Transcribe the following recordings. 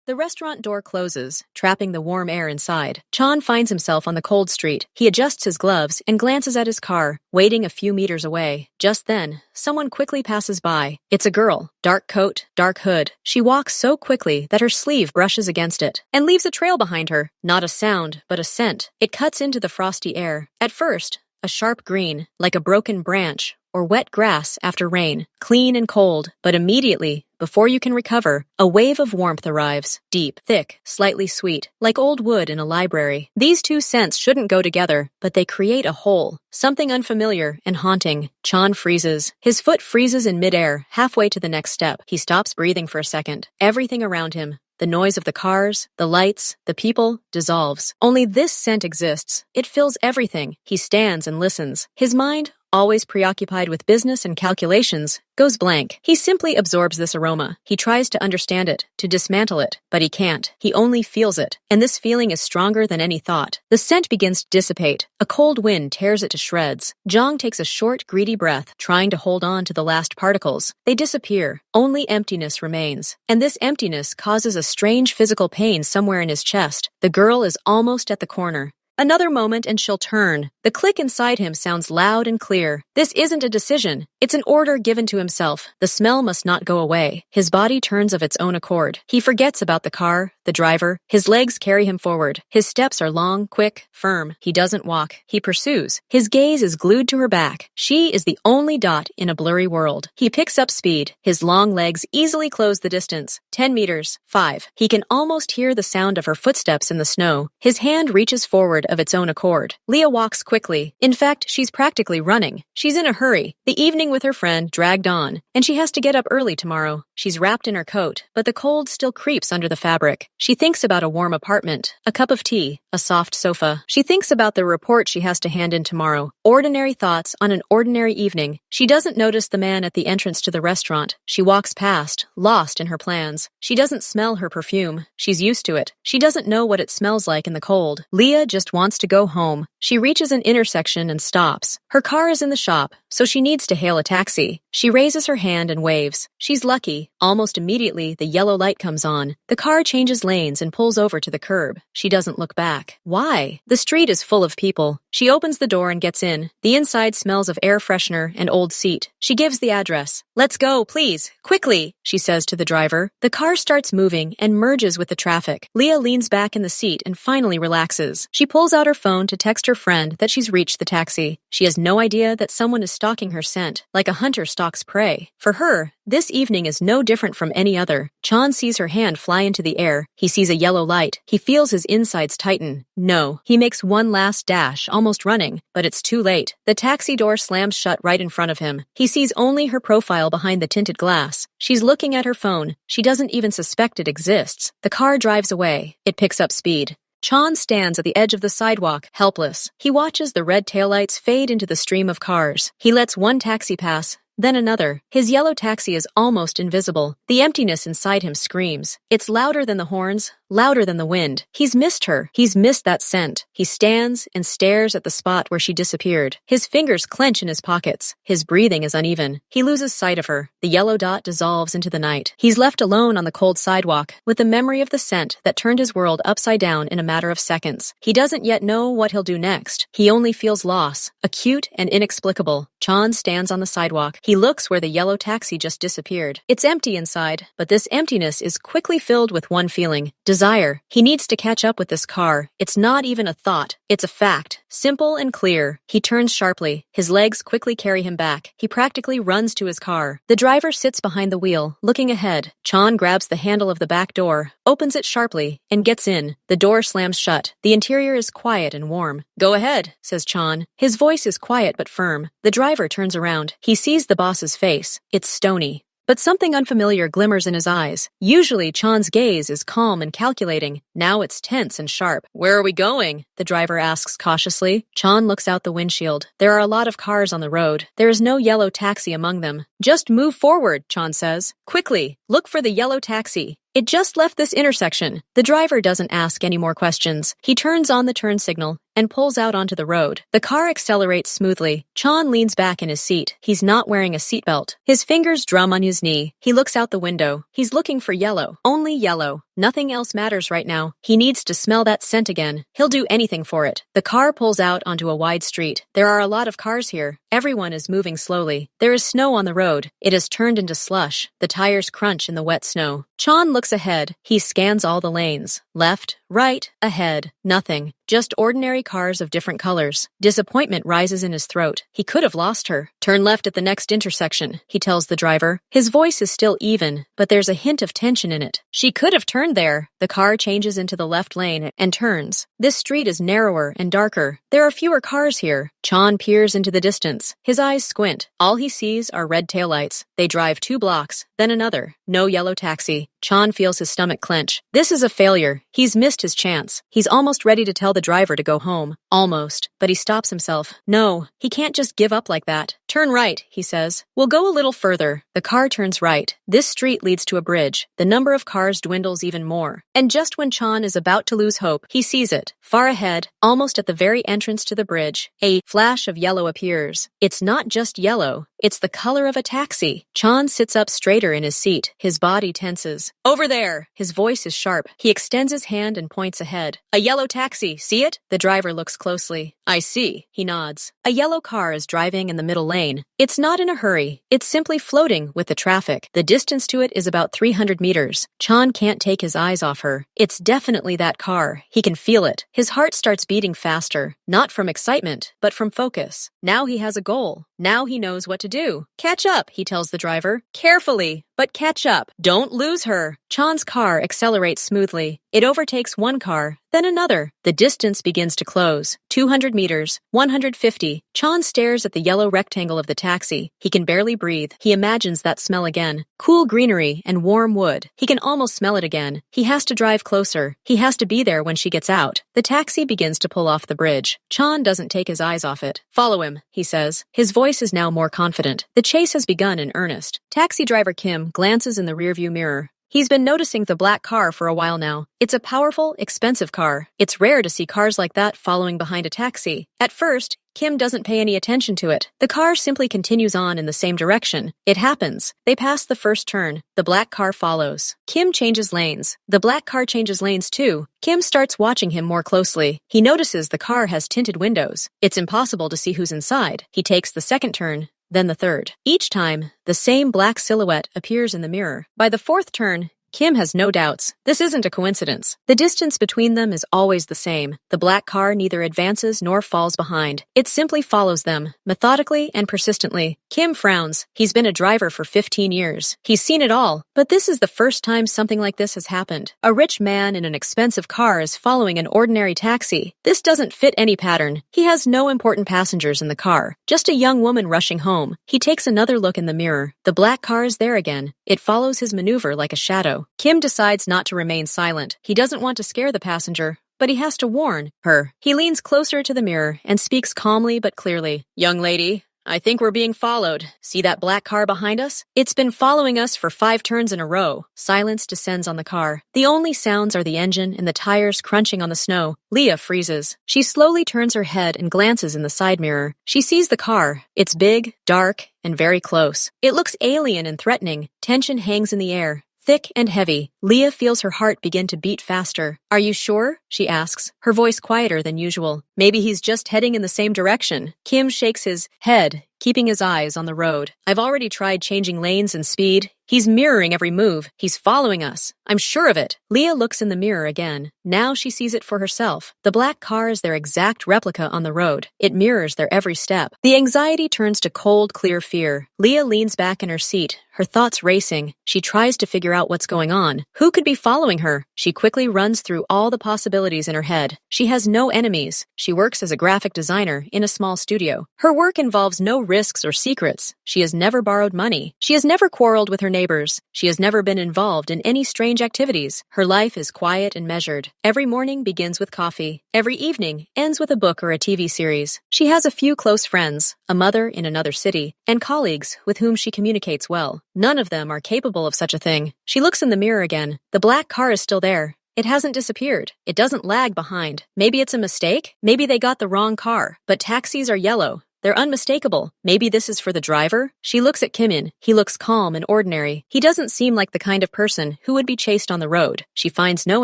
The restaurant door closes, trapping the warm air inside. Chan finds himself on the cold street. He adjusts his gloves and glances at his car, waiting a few meters away. Just then, someone quickly passes by. It's a girl. Dark coat, dark hood. She walks so quickly that her sleeve brushes against it and leaves a trail behind her. Not a sound, but a scent. It cuts into the frosty air. At first, a sharp green, like a broken branch or wet grass after rain, clean and cold, but immediately, before you can recover, a wave of warmth arrives, deep, thick, slightly sweet, like old wood in a library. These two scents shouldn't go together, but they create a whole, something unfamiliar and haunting. Chan freezes. His foot freezes in midair, halfway to the next step. He stops breathing for a second. Everything around him, the noise of the cars, the lights, the people, dissolves. Only this scent exists. It fills everything. He stands and listens. His mind, always preoccupied with business and calculations, goes blank. He simply absorbs this aroma. He tries to understand it, to dismantle it, but he can't. He only feels it, and this feeling is stronger than any thought. The scent begins to dissipate. A cold wind tears it to shreds. Zhang takes a short, greedy breath, trying to hold on to the last particles. They disappear. Only emptiness remains, and this emptiness causes a strange physical pain somewhere in his chest. The girl is almost at the corner. Another moment and she'll turn. The click inside him sounds loud and clear. This isn't a decision. It's an order given to himself. The smell must not go away. His body turns of its own accord. He forgets about the car, the driver. His legs carry him forward. His steps are long, quick, firm. He doesn't walk. He pursues. His gaze is glued to her back. She is the only dot in a blurry world. He picks up speed. His long legs easily close the distance. 10 meters. 5. He can almost hear the sound of her footsteps in the snow. His hand reaches forward of its own accord. Leah walks quickly. In fact, she's practically running. She's in a hurry. The evening with her friend dragged on, and she has to get up early tomorrow. She's wrapped in her coat, but the cold still creeps under the fabric. She thinks about a warm apartment, a cup of tea, a soft sofa. She thinks about the report she has to hand in tomorrow. Ordinary thoughts on an ordinary evening. She doesn't notice the man at the entrance to the restaurant. She walks past, lost in her plans. She doesn't smell her perfume. She's used to it. She doesn't know what it smells like in the cold. Leah just wants to go home. She reaches an intersection and stops. Her car is in the shop, so she needs to hail a taxi. She raises her hand and waves. She's lucky. Almost immediately, the yellow light comes on. The car changes lanes and pulls over to the curb. She doesn't look back. Why? The street is full of people. She opens the door and gets in. The inside smells of air freshener and old seat. She gives the address. "Let's go, please. Quickly," she says to the driver. The car starts moving and merges with the traffic. Leah leans back in the seat and finally relaxes. She pulls out her phone to text her friend that she's reached the taxi. She has no idea that someone is stalking her scent, like a hunter stalks prey. For her, this evening is no different from any other. Chan sees her hand fly into the air. He sees a yellow light. He feels his insides tighten. No. He makes one last dash, almost running, but it's too late. The taxi door slams shut right in front of him. He sees only her profile behind the tinted glass. She's looking at her phone. She doesn't even suspect it exists. The car drives away. It picks up speed. Chan stands at the edge of the sidewalk, helpless. He watches the red taillights fade into the stream of cars. He lets one taxi pass, then another. His yellow taxi is almost invisible. The emptiness inside him screams. It's louder than the horns, louder than the wind. He's missed her. He's missed that scent. He stands and stares at the spot where she disappeared. His fingers clench in his pockets. His breathing is uneven. He loses sight of her. The yellow dot dissolves into the night. He's left alone on the cold sidewalk, with the memory of the scent that turned his world upside down in a matter of seconds. He doesn't yet know what he'll do next. He only feels loss, acute and inexplicable. Chan stands on the sidewalk. He looks where the yellow taxi just disappeared. It's empty inside, but this emptiness is quickly filled with one feeling: desire. He needs to catch up with this car. It's not even a thought. It's a fact. Simple and clear. He turns sharply. His legs quickly carry him back. He practically runs to his car. The driver sits behind the wheel, looking ahead. Chan grabs the handle of the back door, opens it sharply, and gets in. The door slams shut. The interior is quiet and warm. "Go ahead," says Chan. His voice is quiet but firm. The driver turns around. He sees the boss's face. It's stony. But something unfamiliar glimmers in his eyes. Usually, Chan's gaze is calm and calculating. Now it's tense and sharp. "Where are we going?" the driver asks cautiously. Chan looks out the windshield. There are a lot of cars on the road. There is no yellow taxi among them. "Just move forward," Chan says. "Quickly, look for the yellow taxi. It just left this intersection." The driver doesn't ask any more questions. He turns on the turn signal and pulls out onto the road. The car accelerates smoothly. Chan leans back in his seat. He's not wearing a seatbelt. His fingers drum on his knee. He looks out the window. He's looking for yellow. Only yellow. Nothing else matters right now. He needs to smell that scent again. He'll do anything for it. The car pulls out onto a wide street. There are a lot of cars here. Everyone is moving slowly. There is snow on the road. It has turned into slush. The tires crunch in the wet snow. Chan looks ahead. He scans all the lanes. Left, right, ahead. Nothing. Just ordinary cars of different colors. Disappointment rises in his throat. He could have lost her. Turn left at the next intersection, he tells the driver. His voice is still even, but there's a hint of tension in it. She could have turned there. The car changes into the left lane and turns. This street is narrower and darker. There are fewer cars here. Chan peers into the distance. His eyes squint. All he sees are red taillights. They drive 2 blocks, then another. No yellow taxi. Chan feels his stomach clench. This is a failure. He's missed his chance. He's almost ready to tell the driver to go home. Almost. But he stops himself. No, he can't just give up like that. Turn right, he says. We'll go a little further. The car turns right. This street leads to a bridge. The number of cars dwindles even more. And just when Chan is about to lose hope, he sees it. Far ahead, almost at the very entrance to the bridge, a flash of yellow appears. It's not just yellow. It's the color of a taxi. Chan sits up straighter in his seat. His body tenses. Over there! His voice is sharp. He extends his hand and points ahead. A yellow taxi, see it? The driver looks closely. I see, he nods. A yellow car is driving in the middle lane. It's not in a hurry. It's simply floating with the traffic. The distance to it is about 300 meters. Chan can't take his eyes off her. It's definitely that car. He can feel it. His heart starts beating faster. Not from excitement, but from focus. Now he has a goal. Now he knows what to do. Catch up, he tells the driver. Carefully, but catch up. Don't lose her. Chan's car accelerates smoothly. It overtakes one car, then another. The distance begins to close. 200 meters, 150. Chan stares at the yellow rectangle of the taxi. He can barely breathe. He imagines that smell again. Cool greenery and warm wood. He can almost smell it again. He has to drive closer. He has to be there when she gets out. The taxi begins to pull off the bridge. Chan doesn't take his eyes off it. Follow him, he says. His voice is now more confident. The chase has begun in earnest. Taxi driver Kim glances in the rearview mirror. He's been noticing the black car for a while now. It's a powerful, expensive car. It's rare to see cars like that following behind a taxi. At first, Kim doesn't pay any attention to it. The car simply continues on in the same direction. It happens. They pass the first turn. The black car follows. Kim changes lanes. The black car changes lanes too. Kim starts watching him more closely. He notices the car has tinted windows. It's impossible to see who's inside. He takes the second turn, then the third. Each time, the same black silhouette appears in the mirror. By the fourth turn, Kim has no doubts. This isn't a coincidence. The distance between them is always the same. The black car neither advances nor falls behind. It simply follows them, methodically and persistently. Kim frowns. He's been a driver for 15 years. He's seen it all, but this is the first time something like this has happened. A rich man in an expensive car is following an ordinary taxi. This doesn't fit any pattern. He has no important passengers in the car, just a young woman rushing home. He takes another look in the mirror. The black car is there again. It follows his maneuver like a shadow. Kim decides not to remain silent. He doesn't want to scare the passenger, but he has to warn her. He leans closer to the mirror and speaks calmly but clearly. Young lady, I think we're being followed. See that black car behind us? It's been following us for 5 turns in a row. Silence descends on the car. The only sounds are the engine and the tires crunching on the snow. Leah freezes. She slowly turns her head and glances in the side mirror. She sees the car. It's big, dark, and very close. It looks alien and threatening. Tension hangs in the air, thick and heavy. Leah feels her heart begin to beat faster. Are you sure? She asks, her voice quieter than usual. Maybe he's just heading in the same direction. Kim shakes his head, keeping his eyes on the road. I've already tried changing lanes and speed. He's mirroring every move. He's following us. I'm sure of it. Leah looks in the mirror again. Now she sees it for herself. The black car is their exact replica on the road. It mirrors their every step. The anxiety turns to cold, clear fear. Leah leans back in her seat, her thoughts racing. She tries to figure out what's going on. Who could be following her? She quickly runs through all the possibilities in her head. She has no enemies. She works as a graphic designer in a small studio. Her work involves no risks or secrets. She has never borrowed money. She has never quarreled with her neighbors. She has never been involved in any strange activities. Her life is quiet and measured. Every morning begins with coffee. Every evening ends with a book or a TV series. She has a few close friends, a mother in another city, and colleagues with whom she communicates well. None of them are capable of such a thing. She looks in the mirror again. The black car is still there. It hasn't disappeared. It doesn't lag behind. Maybe it's a mistake. Maybe they got the wrong car. But taxis are yellow. They're unmistakable. Maybe this is for the driver? She looks at Kimin. He looks calm and ordinary. He doesn't seem like the kind of person who would be chased on the road. She finds no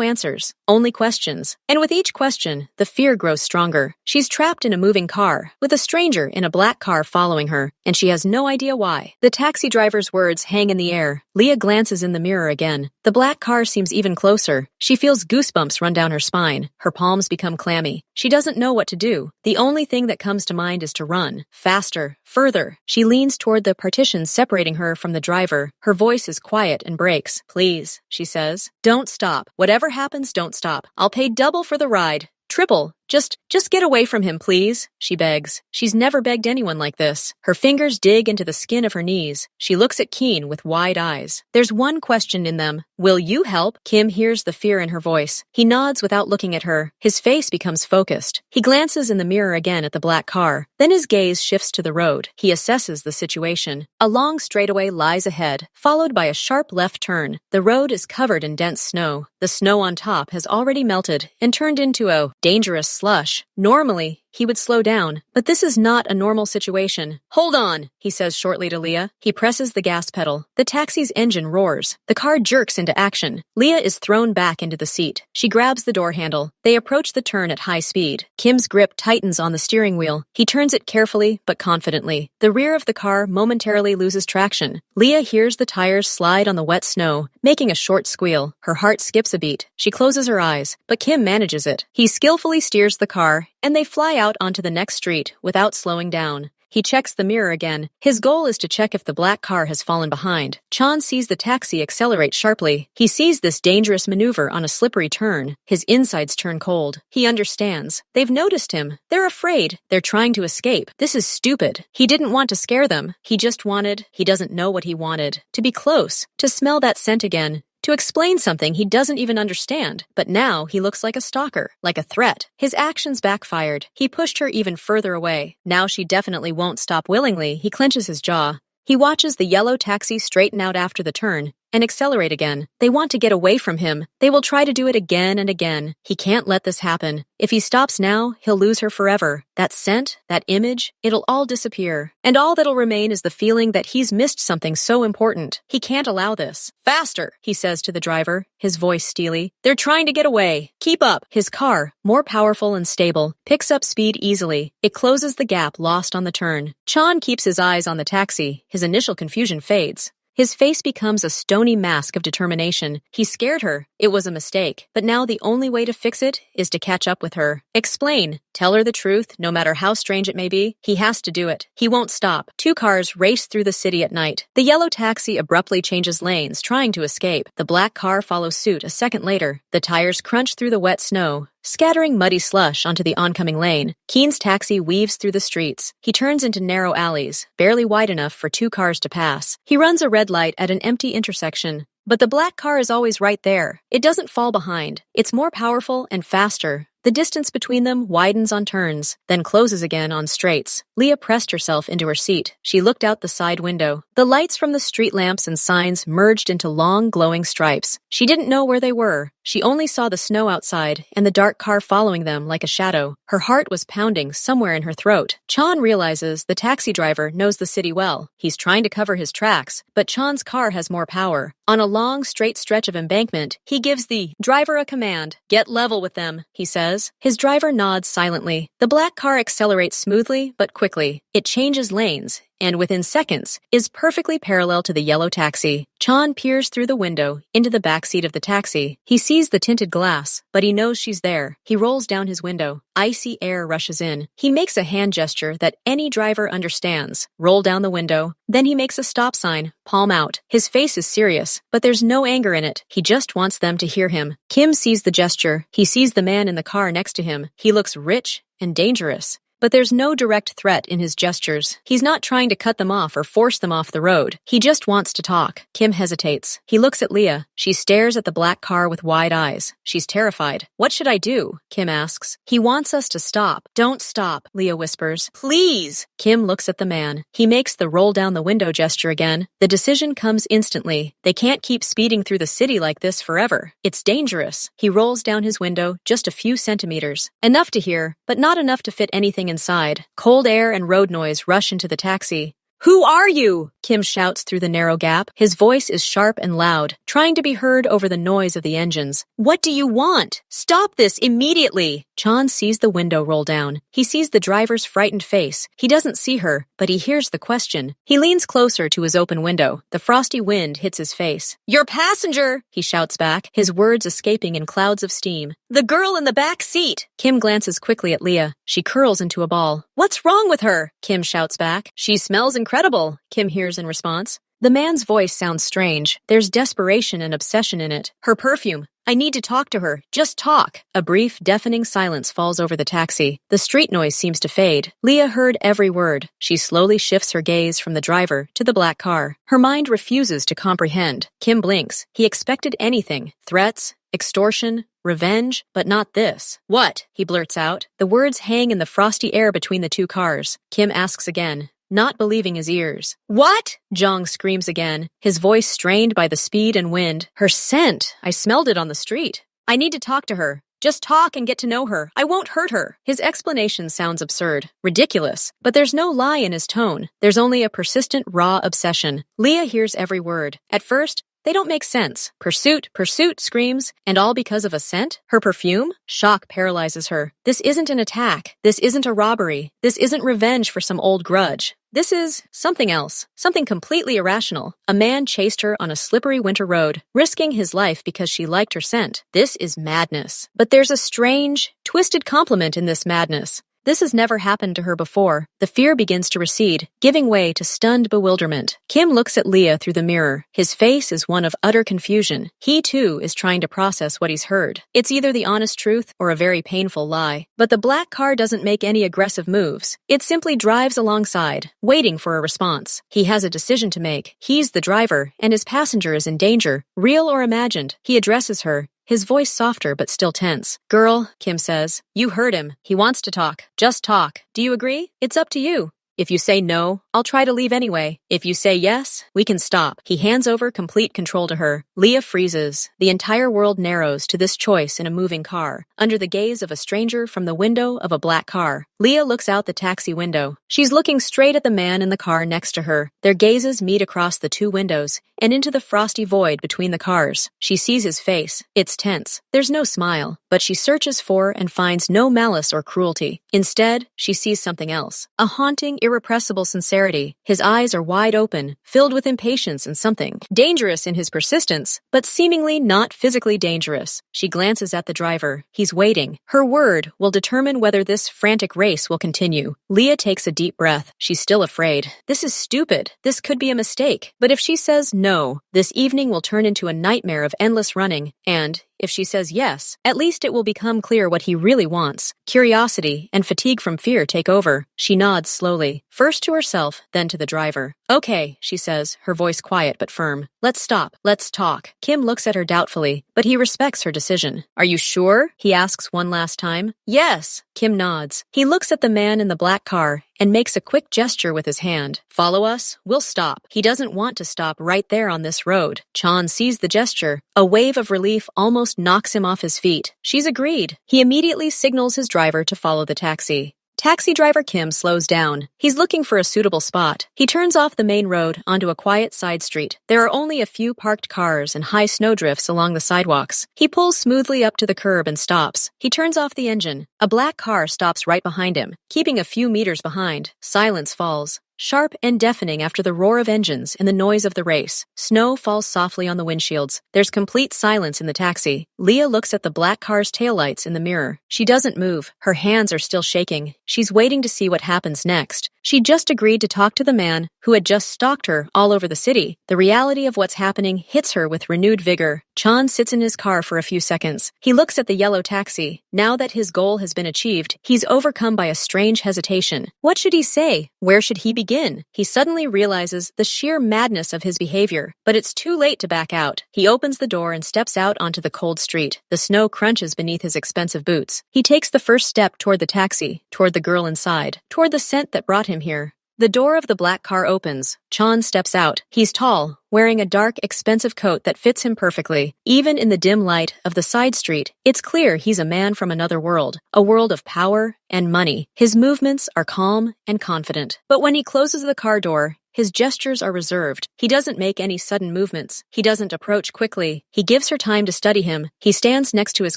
answers, only questions. And with each question, the fear grows stronger. She's trapped in a moving car, with a stranger in a black car following her, and she has no idea why. The taxi driver's words hang in the air. Leah glances in the mirror again. The black car seems even closer. She feels goosebumps run down her spine. Her palms become clammy. She doesn't know what to do. The only thing that comes to mind is to run. Faster. Further. She leans toward the partition separating her from the driver. Her voice is quiet and breaks. Please, she says. Don't stop. Whatever happens, don't stop. I'll pay double for the ride. Triple. Just get away from him, please, she begs. She's never begged anyone like this. Her fingers dig into the skin of her knees. She looks at Keen with wide eyes. There's one question in them. Will you help? Kim hears the fear in her voice. He nods without looking at her. His face becomes focused. He glances in the mirror again at the black car. Then his gaze shifts to the road. He assesses the situation. A long straightaway lies ahead, followed by a sharp left turn. The road is covered in dense snow. The snow on top has already melted and turned into a dangerous slush. Normally, he would slow down, but this is not a normal situation. Hold on, he says shortly to Leah. He presses the gas pedal. The taxi's engine roars. The car jerks into action. Leah is thrown back into the seat. She grabs the door handle. They approach the turn at high speed. Kim's grip tightens on the steering wheel. He turns it carefully but confidently. The rear of the car momentarily loses traction. Leah hears the tires slide on the wet snow, making a short squeal. Her heart skips a beat. She closes her eyes, but Kim manages it. He skillfully steers the car, and they fly out onto the next street without slowing down. He checks the mirror again. His goal is to check if the black car has fallen behind. Chan sees the taxi accelerate sharply. He sees this dangerous maneuver on a slippery turn. His insides turn cold. He understands. They've noticed him. They're afraid. They're trying to escape. This is stupid. He didn't want to scare them. He doesn't know what he wanted. To be close. To smell that scent again. To explain something he doesn't even understand. But now he looks like a stalker, like a threat. His actions backfired. He pushed her even further away. Now she definitely won't stop willingly. He clenches his jaw. He watches the yellow taxi straighten out after the turn and accelerate again. They want to get away from him. They will try to do it again and again. He can't let this happen. If he stops now, he'll lose her forever. That scent, that image, it'll all disappear. And all that'll remain is the feeling that he's missed something so important. He can't allow this. Faster, he says to the driver, his voice steely. They're trying to get away. Keep up. His car, more powerful and stable, picks up speed easily. It closes the gap lost on the turn. Chan keeps his eyes on the taxi. His initial confusion fades. His face becomes a stony mask of determination. He scared her. It was a mistake. But now the only way to fix it is to catch up with her. Explain. Tell her the truth, no matter how strange it may be. He has to do it. He won't stop. Two cars race through the city at night. The yellow taxi abruptly changes lanes, trying to escape. The black car follows suit a second later. The tires crunch through the wet snow, scattering muddy slush onto the oncoming lane. Keen's taxi weaves through the streets. He turns into narrow alleys, barely wide enough for two cars to pass. He runs a red light at an empty intersection. But the black car is always right there. It doesn't fall behind. It's more powerful and faster. The distance between them widens on turns, then closes again on straights. Leah pressed herself into her seat. She looked out the side window. The lights from the street lamps and signs merged into long, glowing stripes. She didn't know where they were. She only saw the snow outside and the dark car following them like a shadow. Her heart was pounding somewhere in her throat. Chan realizes the taxi driver knows the city well. He's trying to cover his tracks, but Chan's car has more power. On a long, straight stretch of embankment, he gives the driver a command. Get level with them, he says. His driver nods silently. The black car accelerates smoothly but quickly. It changes lanes, and within seconds, is perfectly parallel to the yellow taxi. Chan peers through the window into the back seat of the taxi. He sees the tinted glass, but he knows she's there. He rolls down his window. Icy air rushes in. He makes a hand gesture that any driver understands. Roll down the window. Then he makes a stop sign, palm out. His face is serious, but there's no anger in it. He just wants them to hear him. Kim sees the gesture. He sees the man in the car next to him. He looks rich and dangerous. But there's no direct threat in his gestures. He's not trying to cut them off or force them off the road. He just wants to talk. Kim hesitates. He looks at Leah. She stares at the black car with wide eyes. She's terrified. What should I do? Kim asks. He wants us to stop. Don't stop, Leah whispers. Please! Kim looks at the man. He makes the roll down the window gesture again. The decision comes instantly. They can't keep speeding through the city like this forever. It's dangerous. He rolls down his window just a few centimeters. Enough to hear, but not enough to fit anything inside. Cold air and road noise rush into the taxi. "Who are you?" Kim shouts through the narrow gap. His voice is sharp and loud, trying to be heard over the noise of the engines. "What do you want? Stop this immediately!" Chan sees the window roll down. He sees the driver's frightened face. He doesn't see her, but he hears the question. He leans closer to his open window. The frosty wind hits his face. "Your passenger!" he shouts back, his words escaping in clouds of steam. "The girl in the back seat!" Kim glances quickly at Leah. She curls into a ball. "What's wrong with her?" Kim shouts back. "She smells incredible," Kim hears in response. The man's voice sounds strange. There's desperation and obsession in it. "Her perfume. I need to talk to her. Just talk." A brief, deafening silence falls over the taxi. The street noise seems to fade. Leah heard every word. She slowly shifts her gaze from the driver to the black car. Her mind refuses to comprehend. Kim blinks. He expected anything. Threats, extortion, revenge, but not this. "What?" he blurts out. The words hang in the frosty air between the two cars. Kim asks again, not believing his ears. "What?" Jong screams again, his voice strained by the speed and wind. "Her scent! I smelled it on the street. I need to talk to her. Just talk and get to know her. I won't hurt her." His explanation sounds absurd, ridiculous, but there's no lie in his tone. There's only a persistent, raw obsession. Leah hears every word. At first, they don't make sense. Pursuit, pursuit, screams, and all because of a scent? Her perfume? Shock paralyzes her. This isn't an attack. This isn't a robbery. This isn't revenge for some old grudge. This is something else, something completely irrational. A man chased her on a slippery winter road, risking his life because she liked her scent. This is madness. But there's a strange, twisted compliment in this madness. This has never happened to her before. The fear begins to recede, giving way to stunned bewilderment. Kim looks at Leah through the mirror. His face is one of utter confusion. He, too, is trying to process what he's heard. It's either the honest truth or a very painful lie. But the black car doesn't make any aggressive moves. It simply drives alongside, waiting for a response. He has a decision to make. He's the driver, and his passenger is in danger, real or imagined. He addresses her, his voice softer but still tense. "Girl," Kim says, "you heard him. He wants to talk. Just talk. Do you agree? It's up to you. If you say no, I'll try to leave anyway. If you say yes, we can stop." He hands over complete control to her. Leah freezes. The entire world narrows to this choice in a moving car, under the gaze of a stranger from the window of a black car. Leah looks out the taxi window. She's looking straight at the man in the car next to her. Their gazes meet across the two windows and into the frosty void between the cars. She sees his face. It's tense. There's no smile, but she searches for and finds no malice or cruelty. Instead, she sees something else. A haunting, irrepressible sincerity. His eyes are wide open, filled with impatience and something dangerous in his persistence, but seemingly not physically dangerous. She glances at the driver. He's waiting. Her word will determine whether this frantic race will continue. Leah takes a deep breath. She's still afraid. This is stupid. This could be a mistake. But if she says no, this evening will turn into a nightmare of endless running, and if she says yes, at least it will become clear what he really wants. Curiosity and fatigue from fear take over. She nods slowly, first to herself, then to the driver. "Okay," she says, her voice quiet but firm. "Let's stop. Let's talk." Kim looks at her doubtfully, but he respects her decision. "Are you sure?" he asks one last time. "Yes." Kim nods. He looks at the man in the black car and makes a quick gesture with his hand. "Follow us. We'll stop." He doesn't want to stop right there on this road. Chan sees the gesture. A wave of relief almost knocks him off his feet. She's agreed. He immediately signals his driver to follow the taxi. Taxi driver Kim slows down. He's looking for a suitable spot. He turns off the main road onto a quiet side street. There are only a few parked cars and high snowdrifts along the sidewalks. He pulls smoothly up to the curb and stops. He turns off the engine. A black car stops right behind him, keeping a few meters behind. Silence falls, sharp and deafening after the roar of engines and the noise of the race. Snow falls softly on the windshields. There's complete silence in the taxi. Leah looks at the black car's taillights in the mirror. She doesn't move. Her hands are still shaking. She's waiting to see what happens next. She'd just agreed to talk to the man who had just stalked her all over the city. The reality of what's happening hits her with renewed vigor. Chan sits in his car for a few seconds. He looks at the yellow taxi. Now that his goal has been achieved, he's overcome by a strange hesitation. What should he say? Where should he begin? He suddenly realizes the sheer madness of his behavior, but it's too late to back out. He opens the door and steps out onto the cold street. The snow crunches beneath his expensive boots. He takes the first step toward the taxi, toward the girl inside, toward the scent that brought him here. The door of the black car opens. Chan steps out. He's tall, wearing a dark, expensive coat that fits him perfectly. Even in the dim light of the side street, it's clear he's a man from another world, a world of power and money. His movements are calm and confident. But when he closes the car door, his gestures are reserved. He doesn't make any sudden movements. He doesn't approach quickly. He gives her time to study him. He stands next to his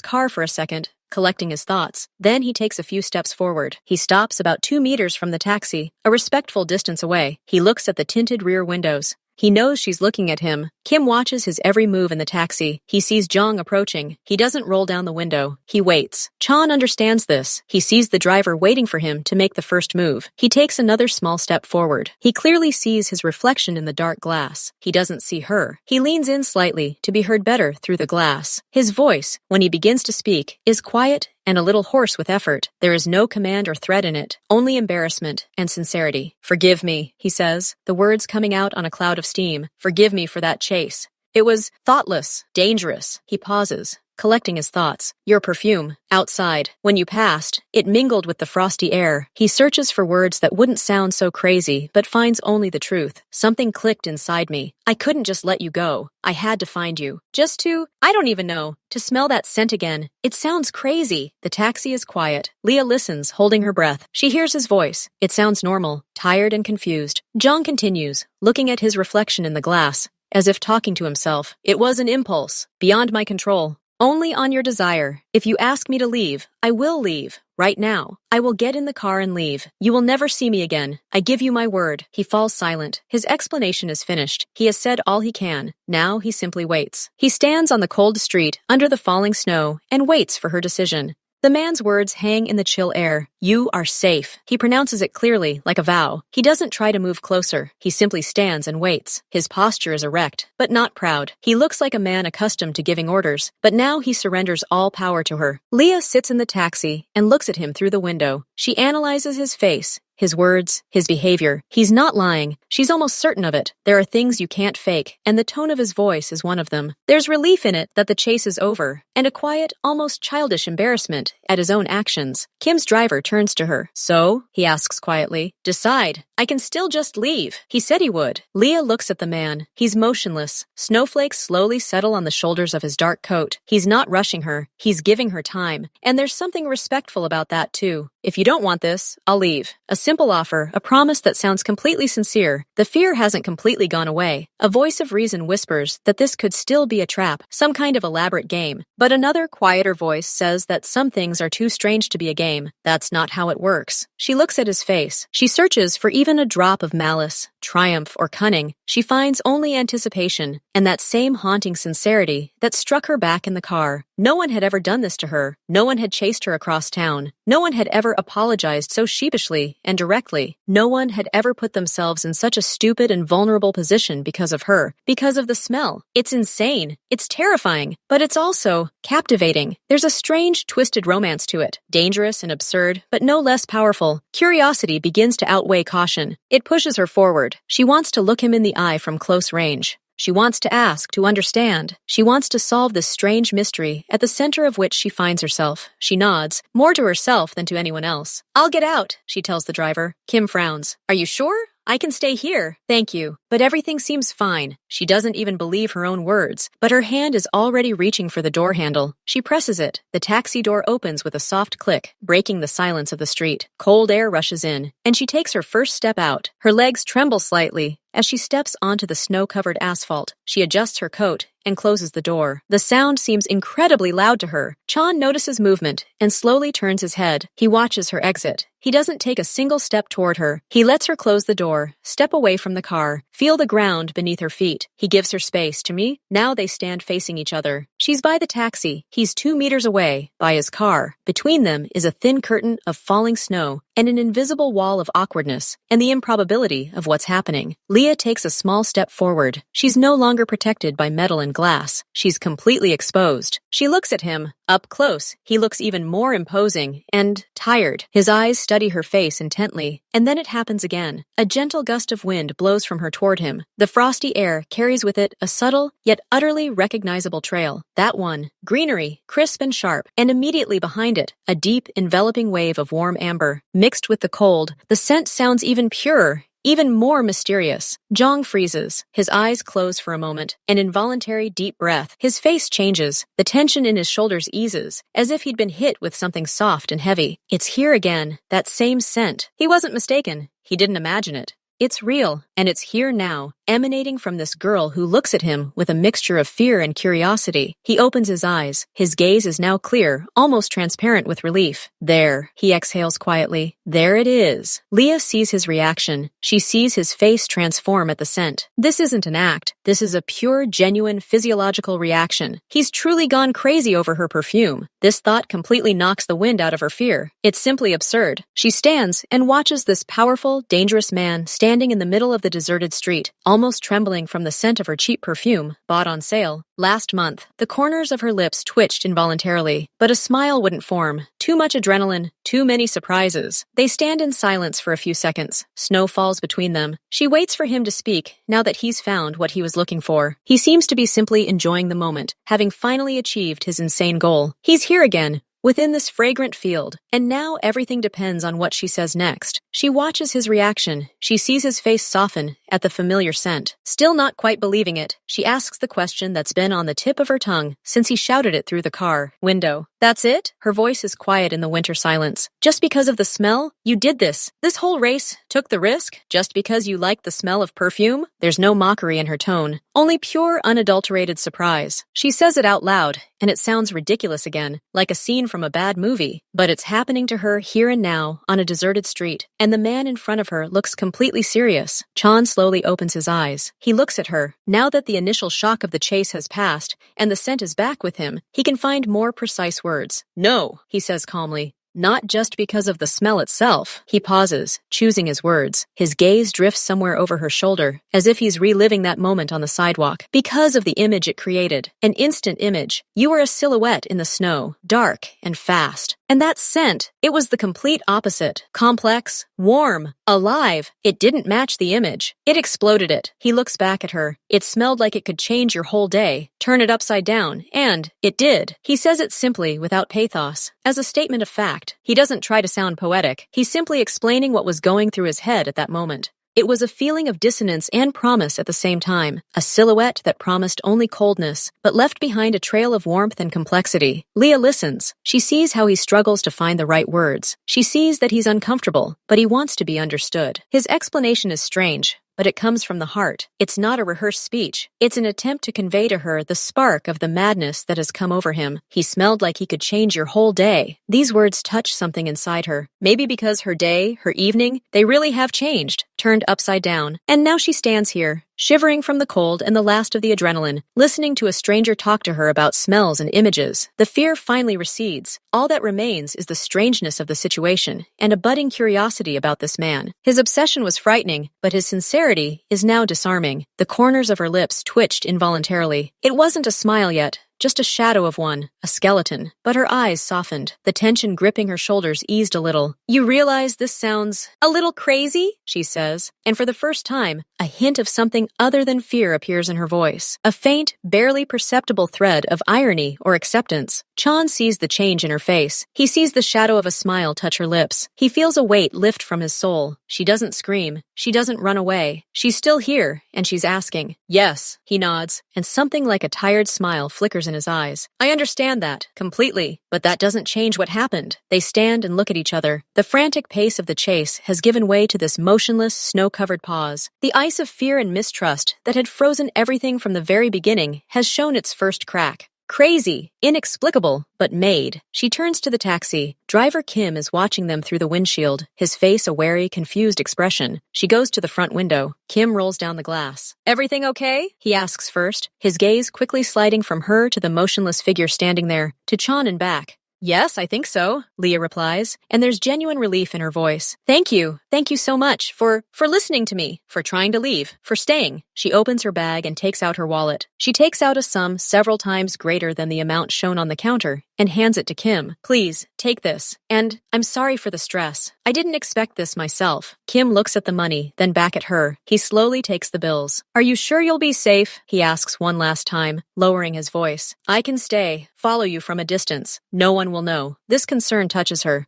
car for a second, collecting his thoughts. Then he takes a few steps forward. He stops about 2 meters from the taxi, a respectful distance away. He looks at the tinted rear windows. He knows she's looking at him. Kim watches his every move in the taxi. He sees Jong approaching. He doesn't roll down the window. He waits. Chan understands this. He sees the driver waiting for him to make the first move. He takes another small step forward. He clearly sees his reflection in the dark glass. He doesn't see her. He leans in slightly to be heard better through the glass. His voice, when he begins to speak, is quiet and a little hoarse with effort. There is no command or threat in it, only embarrassment and sincerity. "Forgive me," he says, the words coming out on a cloud of steam. "Forgive me for that chase. It was thoughtless, dangerous." He pauses, collecting his thoughts. "Your perfume, outside. When you passed, it mingled with the frosty air." He searches for words that wouldn't sound so crazy, but finds only the truth. "Something clicked inside me. I couldn't just let you go. I had to find you. Just to, I don't even know, to smell that scent again. It sounds crazy." The taxi is quiet. Leah listens, holding her breath. She hears his voice. It sounds normal, tired and confused. Jong continues, looking at his reflection in the glass, as if talking to himself. "It was an impulse, beyond my control. Only on your desire. If you ask me to leave, I will leave. Right now. I will get in the car and leave. You will never see me again. I give you my word." He falls silent. His explanation is finished. He has said all he can. Now he simply waits. He stands on the cold street, under the falling snow, and waits for her decision. The man's words hang in the chill air. "You are safe." He pronounces it clearly, like a vow. He doesn't try to move closer. He simply stands and waits. His posture is erect, but not proud. He looks like a man accustomed to giving orders, but now he surrenders all power to her. Leah sits in the taxi and looks at him through the window. She analyzes his face, his words, his behavior. He's not lying. She's almost certain of it. There are things you can't fake, and the tone of his voice is one of them. There's relief in it that the chase is over, and a quiet, almost childish embarrassment at his own actions. Kim's driver turns to her. "So?" he asks quietly. "Decide. I can still just leave." He said he would. Leah looks at the man. He's motionless. Snowflakes slowly settle on the shoulders of his dark coat. He's not rushing her. He's giving her time. And there's something respectful about that, too. "If you don't want this, I'll leave." A simple offer, a promise that sounds completely sincere. The fear hasn't completely gone away. A voice of reason whispers that this could still be a trap, some kind of elaborate game. But another, quieter voice says that some things are too strange to be a game. That's not how it works. She looks at his face. She searches for even a drop of malice, triumph, or cunning. She finds only anticipation, and that same haunting sincerity that struck her back in the car. No one had ever done this to her. No one had chased her across town. No one had ever apologized so sheepishly and directly. No one had ever put themselves in such a stupid and vulnerable position because of her, because of the smell. It's insane. It's terrifying, but it's also captivating. There's a strange, twisted romance to it. Dangerous and absurd, but no less powerful. Curiosity begins to outweigh caution. It pushes her forward. She wants to look him in the eye from close range. She wants to ask, to understand. She wants to solve this strange mystery at the center of which she finds herself. She nods, more to herself than to anyone else. "I'll get out," she tells the driver. Kim frowns. "Are you sure? I can stay here. Thank you." But everything seems fine. She doesn't even believe her own words, but her hand is already reaching for the door handle. She presses it. The taxi door opens with a soft click, breaking the silence of the street. Cold air rushes in, and she takes her first step out. Her legs tremble slightly as she steps onto the snow-covered asphalt. She adjusts her coat and closes the door. The sound seems incredibly loud to her. Chan notices movement and slowly turns his head. He watches her exit. He doesn't take a single step toward her. He lets her close the door, step away from the car, feel the ground beneath her feet. He gives her space. To me, now they stand facing each other. She's by the taxi. He's 2 meters away, by his car. Between them is a thin curtain of falling snow and an invisible wall of awkwardness and the improbability of what's happening. Leah takes a small step forward. She's no longer protected by metal and glass. She's completely exposed. She looks at him. Up close, he looks even more imposing and tired. His eyes study her face intently, and then it happens again. A gentle gust of wind blows from her toward him. The frosty air carries with it a subtle, yet utterly recognizable trail. That one, greenery, crisp and sharp, and immediately behind it, a deep, enveloping wave of warm amber. Mixed with the cold, the scent sounds even purer, even more mysterious. Zhang freezes. His eyes close for a moment. An involuntary deep breath. His face changes. The tension in his shoulders eases, as if he'd been hit with something soft and heavy. It's here again, that same scent. He wasn't mistaken. He didn't imagine it. It's real, and it's here now, emanating from this girl who looks at him with a mixture of fear and curiosity. He opens his eyes. His gaze is now clear, almost transparent with relief. There, he exhales quietly. There it is. Leah sees his reaction. She sees his face transform at the scent. This isn't an act. This is a pure, genuine, physiological reaction. He's truly gone crazy over her perfume. This thought completely knocks the wind out of her fear. It's simply absurd. She stands and watches this powerful, dangerous man standing in the middle of the deserted street, almost trembling from the scent of her cheap perfume, bought on sale last month. The corners of her lips twitched involuntarily, but a smile wouldn't form. Too much adrenaline, too many surprises. They stand in silence for a few seconds. Snow falls between them. She waits for him to speak, now that he's found what he was looking for. He seems to be simply enjoying the moment, having finally achieved his insane goal. He's here again, within this fragrant field, and now everything depends on what she says next. She watches his reaction. She sees his face soften at the familiar scent. Still not quite believing it, she asks the question that's been on the tip of her tongue since he shouted it through the car window. That's it? Her voice is quiet in the winter silence. Just because of the smell? You did this. This whole race took the risk just because you liked the smell of perfume? There's no mockery in her tone, only pure, unadulterated surprise. She says it out loud, and it sounds ridiculous again, like a scene from a bad movie. But it's happening to her here and now, on a deserted street, and the man in front of her looks completely serious. Chan slowly opens his eyes. He looks at her. Now that the initial shock of the chase has passed, and the scent is back with him, he can find more precise words. No, he says calmly. Not just because of the smell itself. He pauses, choosing his words. His gaze drifts somewhere over her shoulder, as if he's reliving that moment on the sidewalk. Because of the image it created. An instant image. You were a silhouette in the snow, dark and fast. And that scent, it was the complete opposite. Complex, warm, alive. It didn't match the image. It exploded it. He looks back at her. It smelled like it could change your whole day, turn it upside down, and it did. He says it simply, without pathos, as a statement of fact. He doesn't try to sound poetic. He's simply explaining what was going through his head at that moment. It was a feeling of dissonance and promise at the same time, a silhouette that promised only coldness, but left behind a trail of warmth and complexity. Leah listens. She sees how he struggles to find the right words. She sees that he's uncomfortable, but he wants to be understood. His explanation is strange, but it comes from the heart. It's not a rehearsed speech. It's an attempt to convey to her the spark of the madness that has come over him. He smelled like he could change your whole day. These words touch something inside her. Maybe because her day, her evening, they really have changed, turned upside down. And now she stands here, shivering from the cold and the last of the adrenaline, listening to a stranger talk to her about smells and images. The fear finally recedes. All that remains is the strangeness of the situation and a budding curiosity about this man. His obsession was frightening, but his sincerity is now disarming. The corners of her lips twitched involuntarily. It wasn't a smile yet, just a shadow of one, a skeleton. But her eyes softened. The tension gripping her shoulders eased a little. You realize this sounds a little crazy, she says, and for the first time, a hint of something other than fear appears in her voice. A faint, barely perceptible thread of irony or acceptance. Chan sees the change in her face. He sees the shadow of a smile touch her lips. He feels a weight lift from his soul. She doesn't scream. She doesn't run away. She's still here, and she's asking. Yes, he nods, and something like a tired smile flickers in his eyes. I understand that, completely, but that doesn't change what happened. They stand and look at each other. The frantic pace of the chase has given way to this motionless, snow-covered pause. The ice of fear and mistrust that had frozen everything from the very beginning has shown its first crack. Crazy, inexplicable, but made. She turns to the taxi. Driver Kim is watching them through the windshield, his face a wary, confused expression. She goes to the front window. Kim rolls down the glass. Everything okay? He asks first, his gaze quickly sliding from her to the motionless figure standing there, to Chan and back. Yes, I think so, Leah replies, and there's genuine relief in her voice. Thank you. Thank you so much for listening to me, for trying to leave, for staying. She opens her bag and takes out her wallet. She takes out a sum several times greater than the amount shown on the counter, and hands it to Kim. Please, take this. And I'm sorry for the stress. I didn't expect this myself. Kim looks at the money, then back at her. He slowly takes the bills. Are you sure you'll be safe? He asks one last time, lowering his voice. I can stay, follow you from a distance. No one will know. This concern touches her.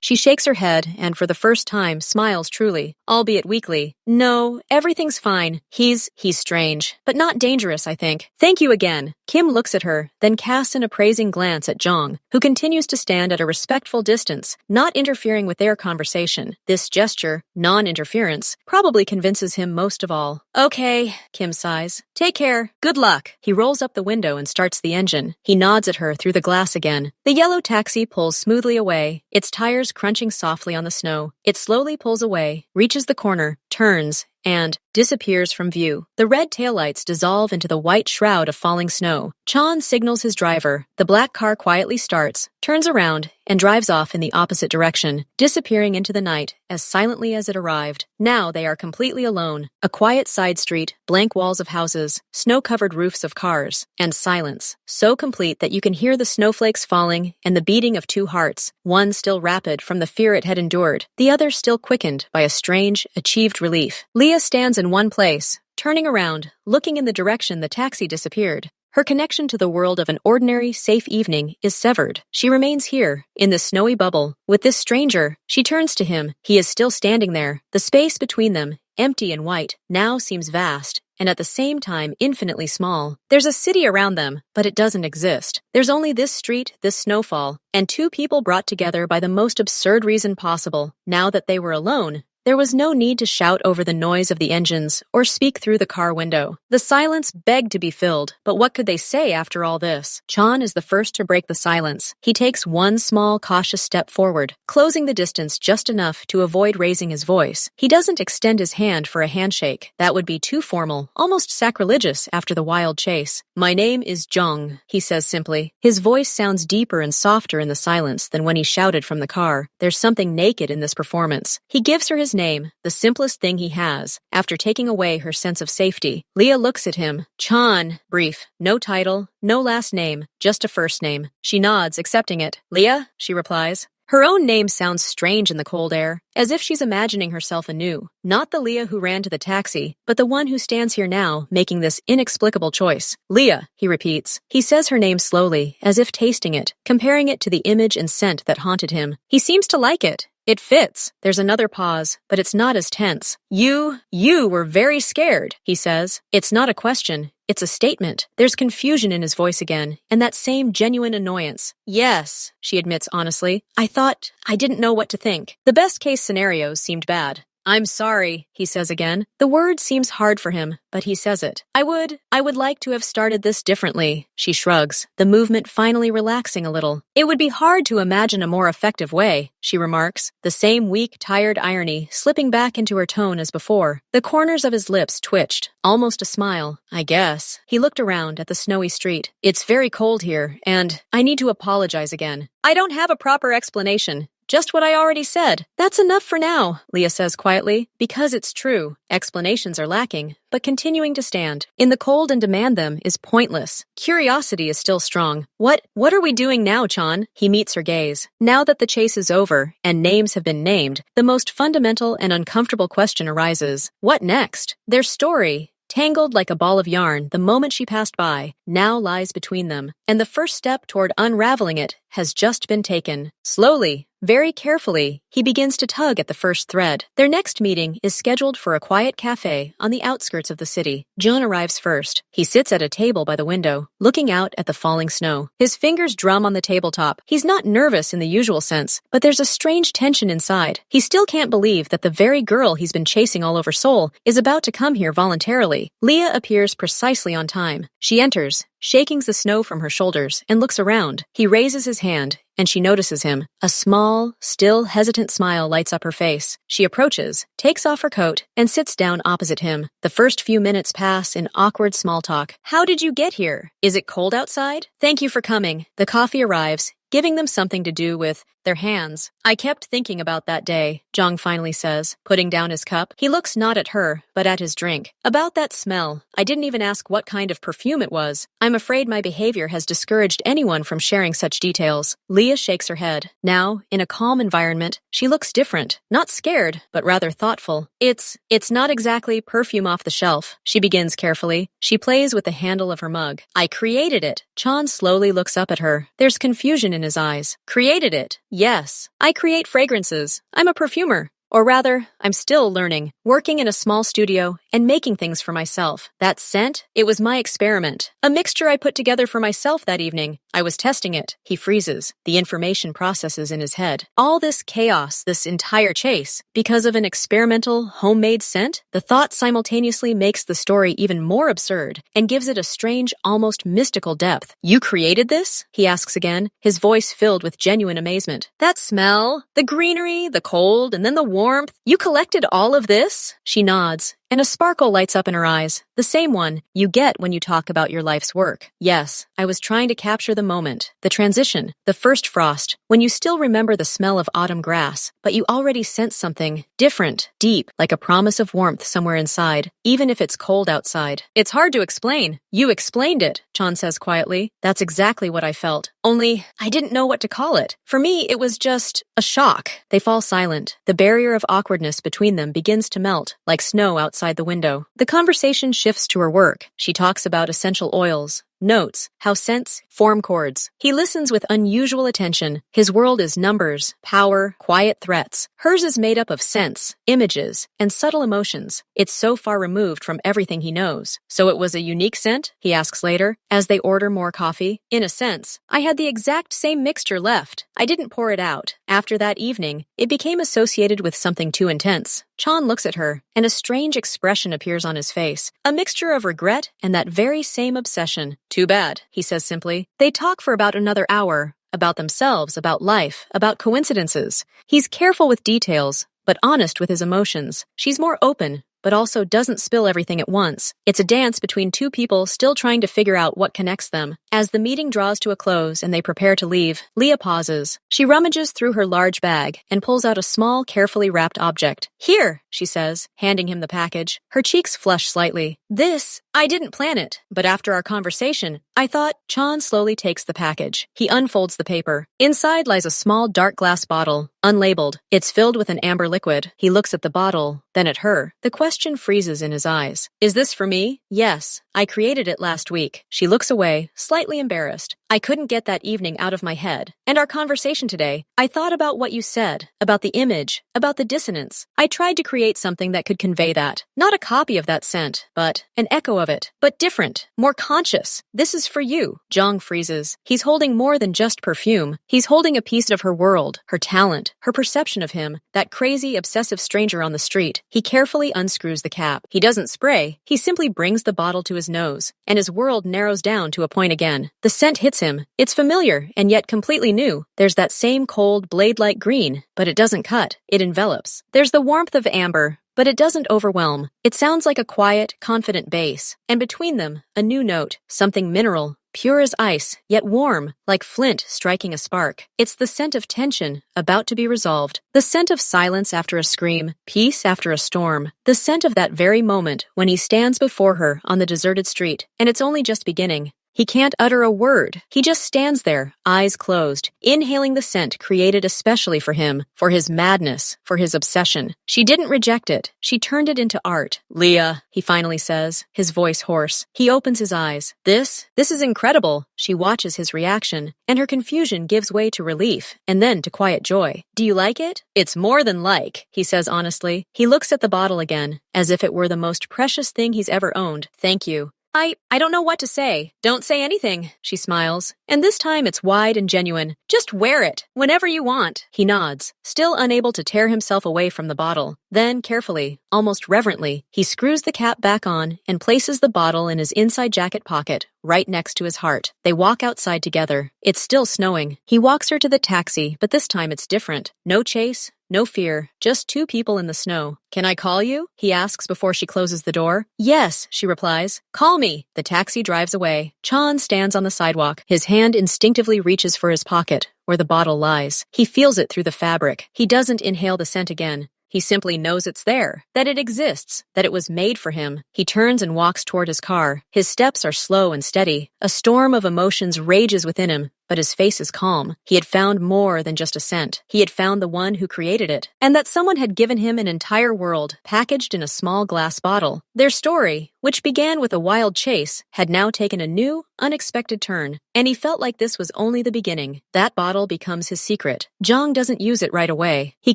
She shakes her head and for the first time smiles truly, albeit weakly. No, everything's fine. He's strange, but not dangerous, I think. Thank you again. Kim looks at her, then casts an appraising glance at Jong, who continues to stand at a respectful distance, not interfering with their conversation. This gesture, non-interference, probably convinces him most of all. Okay, Kim sighs. Take care. Good luck. He rolls up the window and starts the engine. He nods at her through the glass again. The yellow taxi pulls smoothly away, its tires crunching softly on the snow. It slowly pulls away, reaches the corner, turns, and disappears from view. The red taillights dissolve into the white shroud of falling snow. Chan signals his driver. The black car quietly starts, turns around, and drives off in the opposite direction, disappearing into the night as silently as it arrived. Now they are completely alone. A quiet side street, blank walls of houses, snow-covered roofs of cars, and silence, so complete that you can hear the snowflakes falling and the beating of two hearts, one still rapid from the fear it had endured, the other still quickened by a strange, achieved relief. Leah stands in one place, turning around, looking in the direction the taxi disappeared. Her connection to the world of an ordinary, safe evening is severed. She remains here, in the snowy bubble, with this stranger. She turns to him. He is still standing there. The space between them, empty and white, now seems vast, and at the same time infinitely small. There's a city around them, but it doesn't exist. There's only this street, this snowfall, and two people brought together by the most absurd reason possible. Now that they were alone, there was no need to shout over the noise of the engines or speak through the car window. The silence begged to be filled, but what could they say after all this? Chan is the first to break the silence. He takes one small, cautious step forward, closing the distance just enough to avoid raising his voice. He doesn't extend his hand for a handshake. That would be too formal, almost sacrilegious after the wild chase. My name is Jong, he says simply. His voice sounds deeper and softer in the silence than when he shouted from the car. There's something naked in this performance. He gives her his name, the simplest thing he has, after taking away her sense of safety. Leah looks at him. Chan. Brief. No title, no last name, just a first name. She nods, accepting it. Leah, she replies. Her own name sounds strange in the cold air, as if she's imagining herself anew. Not the Leah who ran to the taxi, but the one who stands here now, making this inexplicable choice. Leah, he repeats. He says her name slowly, as if tasting it, comparing it to the image and scent that haunted him. He seems to like it. It fits. There's another pause, but it's not as tense. You were very scared, he says. It's not a question. It's a statement. There's confusion in his voice again, and that same genuine annoyance. Yes, she admits honestly. I didn't know what to think. The best case scenarios seemed bad. I'm sorry, he says again. The word seems hard for him, but he says it. I would like to have started this differently, she shrugs, the movement finally relaxing a little. It would be hard to imagine a more effective way, she remarks, the same weak, tired irony slipping back into her tone as before. The corners of his lips twitched, almost a smile. I guess. He looked around at the snowy street. It's very cold here, and I need to apologize again. I don't have a proper explanation. Just what I already said. That's enough for now, Leah says quietly, because it's true. Explanations are lacking, but continuing to stand in the cold and demand them is pointless. Curiosity is still strong. What are we doing now, Chan? He meets her gaze. Now that the chase is over and names have been named, the most fundamental and uncomfortable question arises. What next? Their story, tangled like a ball of yarn the moment she passed by, now lies between them, and the first step toward unraveling it has just been taken. Slowly, very carefully, he begins to tug at the first thread. Their next meeting is scheduled for a quiet cafe on the outskirts of the city. John arrives first. He sits at a table by the window, looking out at the falling snow. His fingers drum on the tabletop. He's not nervous in the usual sense, but there's a strange tension inside. He still can't believe that the very girl he's been chasing all over Seoul is about to come here voluntarily. Leah appears precisely on time. She enters, shaking the snow from her shoulders, and looks around. He raises his hand, and she notices him. A small, still hesitant smile lights up her face. She approaches, takes off her coat, and sits down opposite him. The first few minutes pass in awkward small talk. How did you get here? Is it cold outside? Thank you for coming. The coffee arrives, giving them something to do with their hands. I kept thinking about that day, Zhang finally says, putting down his cup. He looks not at her, but at his drink. About that smell. I didn't even ask what kind of perfume it was. I'm afraid my behavior has discouraged anyone from sharing such details. Leah shakes her head. Now, in a calm environment, she looks different. Not scared, but rather thoughtful. It's not exactly perfume off the shelf, she begins carefully. She plays with the handle of her mug. I created it. Chan slowly looks up at her. There's confusion in his eyes. Created it? Yes. I create fragrances. I'm a perfumer. Or rather, I'm still learning, working in a small studio and making things for myself. That scent, it was my experiment. A mixture I put together for myself that evening. I was testing it. He freezes. The information processes in his head. All this chaos, this entire chase, because of an experimental, homemade scent? The thought simultaneously makes the story even more absurd and gives it a strange, almost mystical depth. You created this? He asks again, his voice filled with genuine amazement. That smell, the greenery, the cold, and then the warmth. You collected all of this? She nods, and a sparkle lights up in her eyes, the same one you get when you talk about your life's work. Yes, I was trying to capture the moment, the transition, the first frost, when you still remember the smell of autumn grass, but you already sense something different, deep, like a promise of warmth somewhere inside, even if it's cold outside. It's hard to explain. You explained it, Chan says quietly. That's exactly what I felt. Only, I didn't know what to call it. For me, it was just a shock. They fall silent. The barrier of awkwardness between them begins to melt, like snow outside the window. The conversation shifts to her work. She talks about essential oils, notes, how scents form chords. He listens with unusual attention. His world is numbers, power, quiet threats. Hers is made up of scents, images, and subtle emotions. It's so far removed from everything he knows. So it was a unique scent? He asks later, as they order more coffee. In a sense, I had the exact same mixture left. I didn't pour it out. After that evening, it became associated with something too intense. Chan looks at her, and a strange expression appears on his face. A mixture of regret and that very same obsession. Too bad, he says simply. They talk for about another hour. About themselves, about life, about coincidences. He's careful with details, but honest with his emotions. She's more open, but also doesn't spill everything at once. It's a dance between two people still trying to figure out what connects them. As the meeting draws to a close and they prepare to leave, Leah pauses. She rummages through her large bag and pulls out a small, carefully wrapped object. Here, she says, handing him the package. Her cheeks flush slightly. This, I didn't plan it, but after our conversation, I thought. Chan slowly takes the package. He unfolds the paper. Inside lies a small dark glass bottle, unlabeled. It's filled with an amber liquid. He looks at the bottle, then at her. The question freezes in his eyes. Is this for me? Yes. I created it last week. She looks away, slightly embarrassed. I couldn't get that evening out of my head. And our conversation today, I thought about what you said, about the image, about the dissonance. I tried to create something that could convey that. Not a copy of that scent, but an echo of it. But different, more conscious. This is for you. Zhang freezes. He's holding more than just perfume. He's holding a piece of her world, her talent, her perception of him, that crazy, obsessive stranger on the street. He carefully unscrews the cap. He doesn't spray. He simply brings the bottle to his nose, and his world narrows down to a point again. The scent hits him. It's familiar, and yet completely new. There's that same cold, blade-like green, but it doesn't cut. It envelops. There's the warmth of amber, but it doesn't overwhelm. It sounds like a quiet, confident bass. And between them, a new note, something mineral, pure as ice, yet warm, like flint striking a spark. It's the scent of tension, about to be resolved. The scent of silence after a scream, peace after a storm. The scent of that very moment when he stands before her on the deserted street, and it's only just beginning. He can't utter a word. He just stands there, eyes closed, inhaling the scent created especially for him, for his madness, for his obsession. She didn't reject it. She turned it into art. Leah, he finally says, his voice hoarse. He opens his eyes. This is incredible. She watches his reaction, and her confusion gives way to relief, and then to quiet joy. Do you like it? It's more than like, he says honestly. He looks at the bottle again, as if it were the most precious thing he's ever owned. Thank you. I don't know what to say. Don't say anything, she smiles. And this time it's wide and genuine. Just wear it, whenever you want. He nods, still unable to tear himself away from the bottle. Then, carefully, almost reverently, he screws the cap back on and places the bottle in his inside jacket pocket, right next to his heart. They walk outside together. It's still snowing. He walks her to the taxi, but this time it's different. No chase, no fear, just two people in the snow. Can I call you? He asks before she closes the door. Yes, she replies. Call me. The taxi drives away. Chan stands on the sidewalk. His hand instinctively reaches for his pocket, where the bottle lies. He feels it through the fabric. He doesn't inhale the scent again. He simply knows it's there, that it exists, that it was made for him. He turns and walks toward his car. His steps are slow and steady. A storm of emotions rages within him, but his face is calm. He had found more than just a scent. He had found the one who created it, and that someone had given him an entire world, packaged in a small glass bottle. Their story, which began with a wild chase, had now taken a new, unexpected turn, and he felt like this was only the beginning. That bottle becomes his secret. Zhang doesn't use it right away. He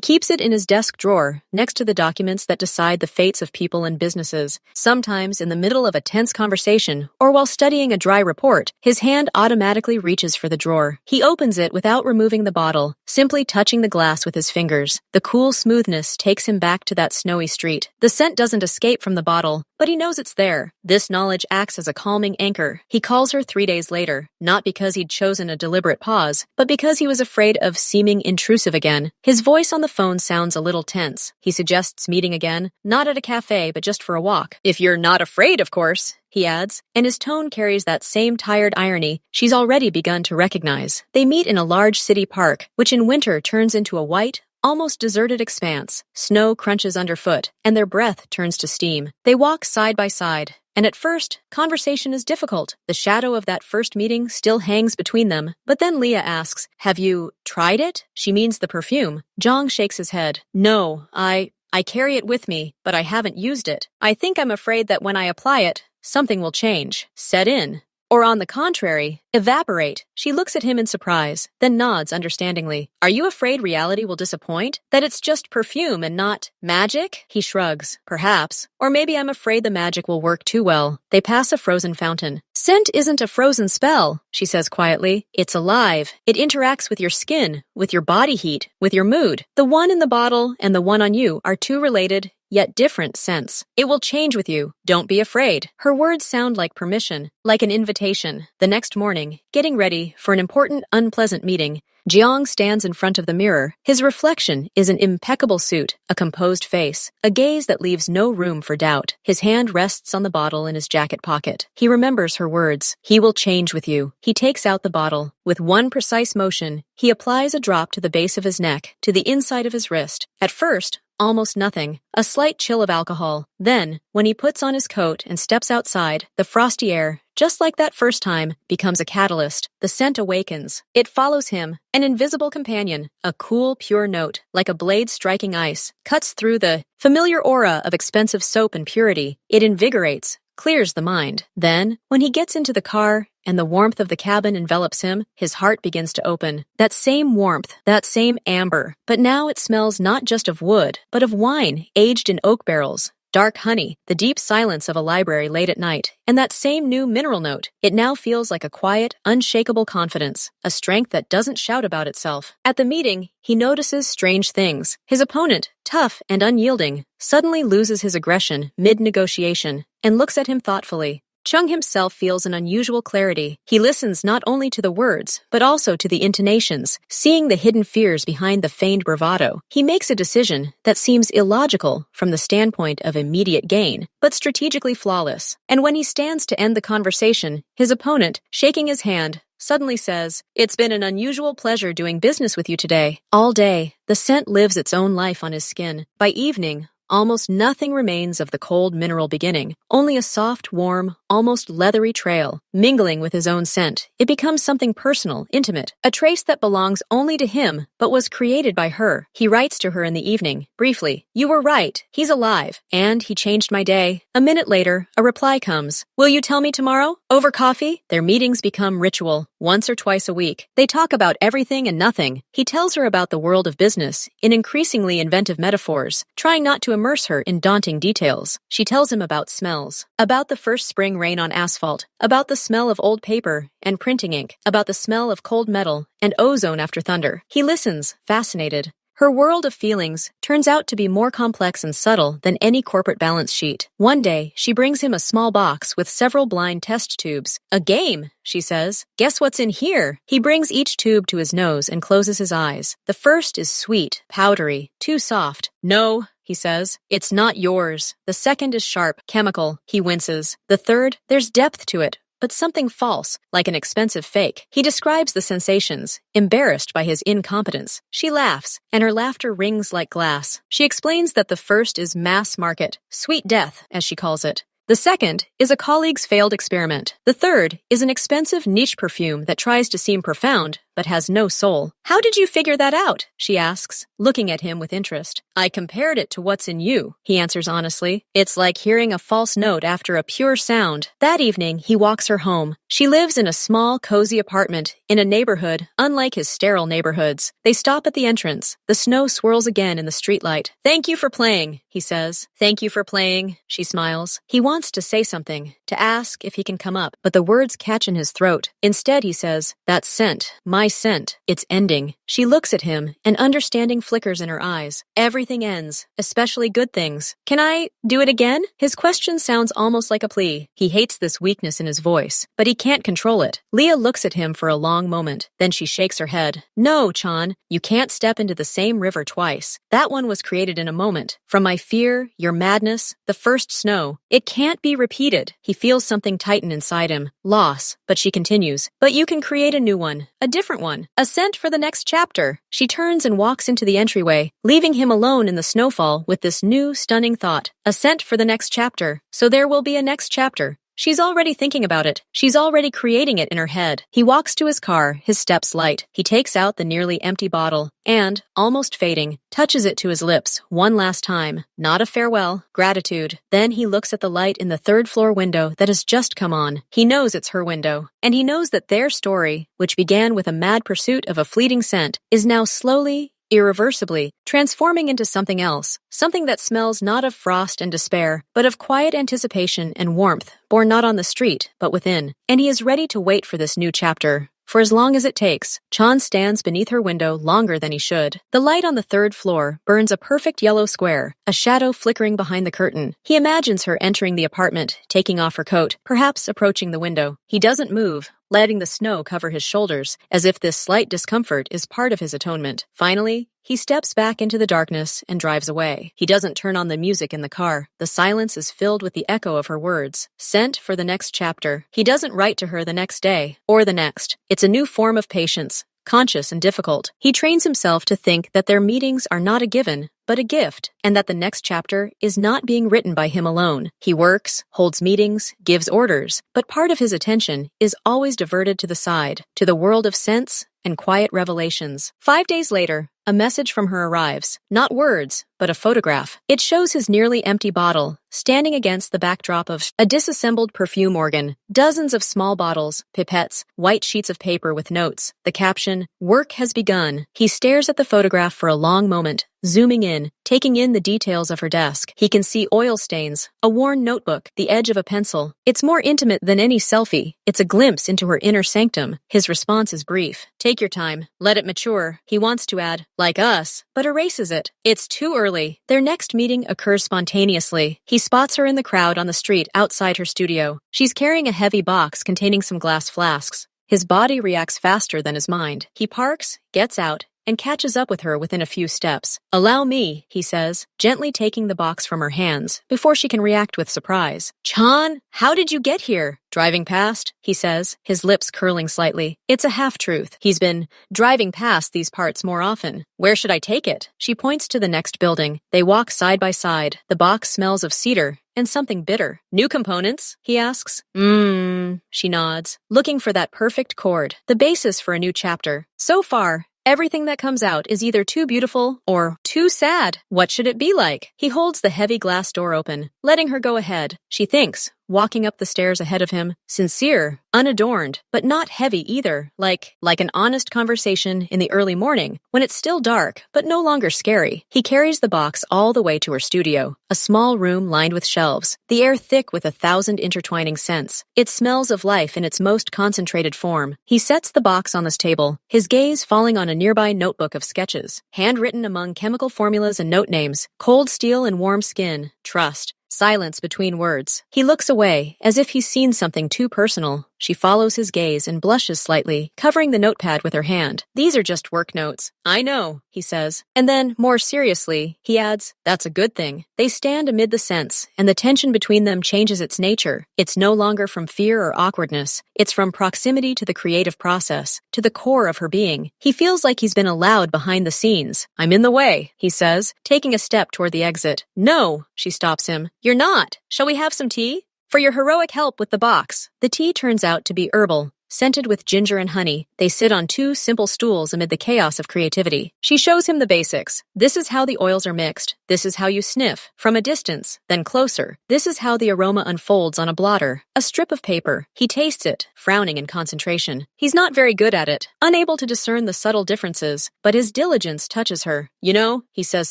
keeps it in his desk drawer, next to the documents that decide the fates of people and businesses. Sometimes, in the middle of a tense conversation, or while studying a dry report, his hand automatically reaches for the drawer. He opens it without removing the bottle, simply touching the glass with his fingers. The cool smoothness takes him back to that snowy street. The scent doesn't escape from the bottle, but he knows it's there. This knowledge acts as a calming anchor. He calls her 3 days later, not because he'd chosen a deliberate pause, but because he was afraid of seeming intrusive again. His voice on the phone sounds a little tense. He suggests meeting again, not at a cafe, but just for a walk. If you're not afraid, of course, he adds, and his tone carries that same tired irony she's already begun to recognize. They meet in a large city park, which in winter turns into a white, almost deserted expanse. Snow crunches underfoot, and their breath turns to steam. They walk side by side, and at first, conversation is difficult. The shadow of that first meeting still hangs between them, but then Leah asks, "Have you tried it?" She means the perfume. Zhang shakes his head. "No, I carry it with me, but I haven't used it. I think I'm afraid that when I apply it, something will change, set in. Or on the contrary, evaporate." She looks at him in surprise, then nods understandingly. "Are you afraid reality will disappoint? That it's just perfume and not magic?" He shrugs. "Perhaps. Or maybe I'm afraid the magic will work too well." They pass a frozen fountain. "Scent isn't a frozen spell," she says quietly. "It's alive. It interacts with your skin, with your body heat, with your mood. The one in the bottle and the one on you are two related, yet different scents. It will change with you. Don't be afraid." Her words sound like permission, like an invitation. The next morning, getting ready for an important, unpleasant meeting, Jiang stands in front of the mirror. His reflection is an impeccable suit, a composed face, a gaze that leaves no room for doubt. His hand rests on the bottle in his jacket pocket. He remembers her words. "He will change with you." He takes out the bottle. With one precise motion, he applies a drop to the base of his neck, to the inside of his wrist. At first, almost nothing, a slight chill of alcohol. Then, when he puts on his coat and steps outside, the frosty air, just like that first time, becomes a catalyst. The scent awakens. It follows him, an invisible companion, a cool, pure note, like a blade striking ice, cuts through the familiar aura of expensive soap and purity. It invigorates, clears the mind. Then, when he gets into the car and the warmth of the cabin envelops him, his heart begins to open. That same warmth, that same amber, but now it smells not just of wood, but of wine aged in oak barrels, dark honey, the deep silence of a library late at night, and that same new mineral note. It now feels like a quiet, unshakable confidence, a strength that doesn't shout about itself. At the meeting, he notices strange things. His opponent, tough and unyielding, suddenly loses his aggression mid-negotiation and looks at him thoughtfully. Chung himself feels an unusual clarity. He listens not only to the words, but also to the intonations, seeing the hidden fears behind the feigned bravado. He makes a decision that seems illogical from the standpoint of immediate gain, but strategically flawless. And when he stands to end the conversation, his opponent, shaking his hand, suddenly says, "It's been an unusual pleasure doing business with you today." All day, the scent lives its own life on his skin. By evening, almost nothing remains of the cold mineral beginning, only a soft, warm, almost leathery trail, mingling with his own scent. It becomes something personal, intimate, a trace that belongs only to him, but was created by her. He writes to her in the evening, briefly, "You were right, he's alive, and he changed my day." A minute later, a reply comes, "Will you tell me tomorrow? Over coffee?" Their meetings become ritual, once or twice a week. They talk about everything and nothing. He tells her about the world of business, in increasingly inventive metaphors, trying not to immerse her in daunting details. She tells him about smells, about the first spring rain on asphalt, about the smell of old paper and printing ink, about the smell of cold metal and ozone after thunder. He listens, fascinated, Her world of feelings turns out to be more complex and subtle than any corporate balance sheet. One day, she brings him a small box with several blind test tubes. A game, she says. Guess what's in here? He brings each tube to his nose and closes his eyes. The first is sweet, powdery, too soft. No, he says. It's not yours. The second is sharp, chemical. He winces. The third, there's depth to it, but something false, like an expensive fake. He describes the sensations, embarrassed by his incompetence. She laughs, and her laughter rings like glass. She explains that the first is mass market, sweet death, as she calls it. The second is a colleague's failed experiment. The third is an expensive niche perfume that tries to seem profound, but has no soul. How did you figure that out? She asks, looking at him with interest. I compared it to what's in you, he answers honestly. It's like hearing a false note after a pure sound. That evening, he walks her home. She lives in a small, cozy apartment in a neighborhood unlike his sterile neighborhoods. They stop at the entrance. The snow swirls again in the streetlight. Thank you for playing, he says. Thank you for playing, she smiles. He wants to say something, to ask if he can come up, but the words catch in his throat. Instead, he says, that scent, my scent, it's ending. She looks at him, and understanding flickers in her eyes. Everything ends, especially good things. Can I do it again? His question sounds almost like a plea. He hates this weakness in his voice, but he can't control it. Leah looks at him for a long moment. Then she shakes her head. No, Chan, you can't step into the same river twice. That one was created in a moment. From my fear, your madness, the first snow. It can't be repeated. He feels something tighten inside him. Loss. But she continues. But you can create a new one. A different one. A scent for the next chapter. She turns and walks into the entryway, leaving him alone in the snowfall with this new, stunning thought. A scent for the next chapter. So there will be a next chapter. She's already thinking about it. She's already creating it in her head. He walks to his car, his steps light. He takes out the nearly empty bottle and, almost fading, touches it to his lips one last time. Not a farewell, gratitude. Then he looks at the light in the third-floor window that has just come on. He knows it's her window. And he knows that their story, which began with a mad pursuit of a fleeting scent, is now slowly, irreversibly, transforming into something else, something that smells not of frost and despair, but of quiet anticipation and warmth, born not on the street, but within. And he is ready to wait for this new chapter. For as long as it takes, Chan stands beneath her window longer than he should. The light on the third floor burns a perfect yellow square, a shadow flickering behind the curtain. He imagines her entering the apartment, taking off her coat, perhaps approaching the window. He doesn't move, letting the snow cover his shoulders, as if this slight discomfort is part of his atonement. Finally, he steps back into the darkness and drives away. He doesn't turn on the music in the car. The silence is filled with the echo of her words. Sent for the next chapter. He doesn't write to her the next day, or the next. It's a new form of patience, conscious and difficult. He trains himself to think that their meetings are not a given, but a gift, and that the next chapter is not being written by him alone. He works, holds meetings, gives orders, but part of his attention is always diverted to the side, to the world of sense and quiet revelations. 5 days later, a message from her arrives. Not words, but a photograph. It shows his nearly empty bottle, standing against the backdrop of a disassembled perfume organ, dozens of small bottles, pipettes, white sheets of paper with notes. The caption, "Work has begun." He stares at the photograph for a long moment, zooming in, taking in the details of her desk. He can see oil stains, a worn notebook, the edge of a pencil. It's more intimate than any selfie. It's a glimpse into her inner sanctum. His response is brief. Take your time. Let it mature. He wants to add, like us, but erases it. It's too early. Their next meeting occurs spontaneously. He spots her in the crowd on the street outside her studio. She's carrying a heavy box containing some glass flasks. His body reacts faster than his mind. He parks, gets out, and catches up with her within a few steps. Allow me, he says, gently taking the box from her hands before she can react with surprise. Chan, how did you get here? Driving past, he says, his lips curling slightly. It's a half-truth. He's been driving past these parts more often. Where should I take it? She points to the next building. They walk side by side. The box smells of cedar and something bitter. New components? He asks. She nods, looking for that perfect chord, the basis for a new chapter. So far, everything that comes out is either too beautiful or too sad. What should it be like? He holds the heavy glass door open, letting her go ahead. She thinks, walking up the stairs ahead of him, sincere, unadorned, but not heavy either, like an honest conversation in the early morning, when it's still dark, but no longer scary. He carries the box all the way to her studio, a small room lined with shelves, the air thick with 1,000 intertwining scents. It smells of life in its most concentrated form. He sets the box on this table, his gaze falling on a nearby notebook of sketches, handwritten among chemical formulas and note names, cold steel and warm skin, trust. Silence between words. He looks away, as if he's seen something too personal. She follows his gaze and blushes slightly, covering the notepad with her hand. These are just work notes. I know, he says. And then, more seriously, he adds, that's a good thing. They stand amid the scents, and the tension between them changes its nature. It's no longer from fear or awkwardness. It's from proximity to the creative process, to the core of her being. He feels like he's been allowed behind the scenes. I'm in the way, he says, taking a step toward the exit. No, she stops him. You're not. Shall we have some tea? For your heroic help with the box. The tea turns out to be herbal, scented with ginger and honey. They sit on 2 simple stools amid the chaos of creativity. She shows him the basics. This is how the oils are mixed. This is how you sniff, from a distance, then closer. This is how the aroma unfolds on a blotter, a strip of paper. He tastes it, frowning in concentration. He's not very good at it, unable to discern the subtle differences, but his diligence touches her. You know, he says